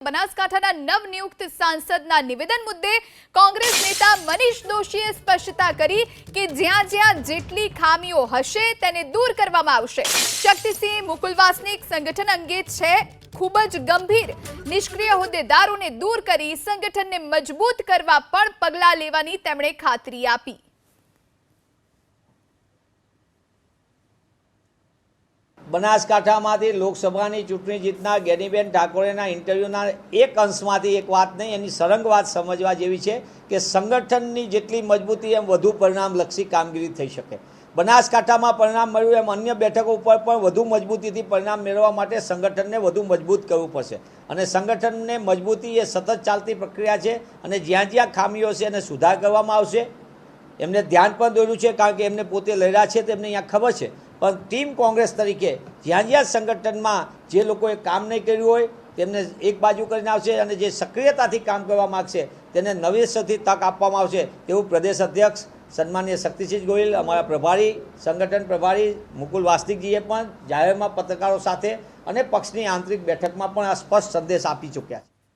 બનાસકાંઠાના નવનિયુક્ત સાંસદના નિવેદન મુદ્દે કોંગ્રેસ નેતા મનીષ દોશીએ સ્પષ્ટતા કરી કે જ્યાં જ્યાં જેટલી ખામીઓ હશે તેને દૂર કરવામાં આવશે। શક્તિસિંહ મુકુલ વાસનિક સંગઠન અંગે છે ખૂબ જ ગંભીર, નિષ્ક્રિય હોદ્દેદારોને દૂર કરી સંગઠનને મજબૂત કરવા પણ પગલાં લેવાની તેમણે ખાતરી આપી। બનાસકાંઠામાંથી લોકસભાની ચૂંટણી જીતનાર ગેનીબેન ઠાકોરેના ઇન્ટરવ્યૂના એક અંશમાંથી એક વાત નહીં, એની સરંગ વાત સમજવા જેવી છે કે સંગઠનની જેટલી મજબૂતી એમ વધુ પરિણામલક્ષી કામગીરી થઈ શકે। બનાસકાંઠામાં પરિણામ મળ્યું એમ અન્ય બેઠકો ઉપર પણ વધુ મજબૂતીથી પરિણામ મેળવવા માટે સંગઠનને વધુ મજબૂત કરવું પડશે અને સંગઠનને મજબૂતી એ સતત ચાલતી પ્રક્રિયા છે અને જ્યાં જ્યાં ખામીઓ છે એને સુધાર કરવામાં આવશે। એમને ધ્યાન પણ દોર્યું છે, કારણ કે એમને પોતે લડ્યા છે તેમને અહીંયા ખબર છે, પણ ટીમ કોંગ્રેસ તરીકે જ્યાં જ્યાં સંગઠનમાં જે લોકોએ કામ નહીં કર્યું હોય તેમને એક બાજુ કરીને આવશે અને જે સક્રિયતાથી કામ કરવા માગશે તેને નવેસરથી તક આપવામાં આવશે તેવું પ્રદેશ અધ્યક્ષ સન્માનીય શક્તિસિંહ ગોહિલ, અમારા પ્રભારી સંગઠન પ્રભારી મુકુલ વાસનિકજીએ પણ જાહેરમાં પત્રકારો સાથે અને પક્ષની આંતરિક બેઠકમાં પણ આ સ્પષ્ટ સંદેશ આપી ચૂક્યા છે।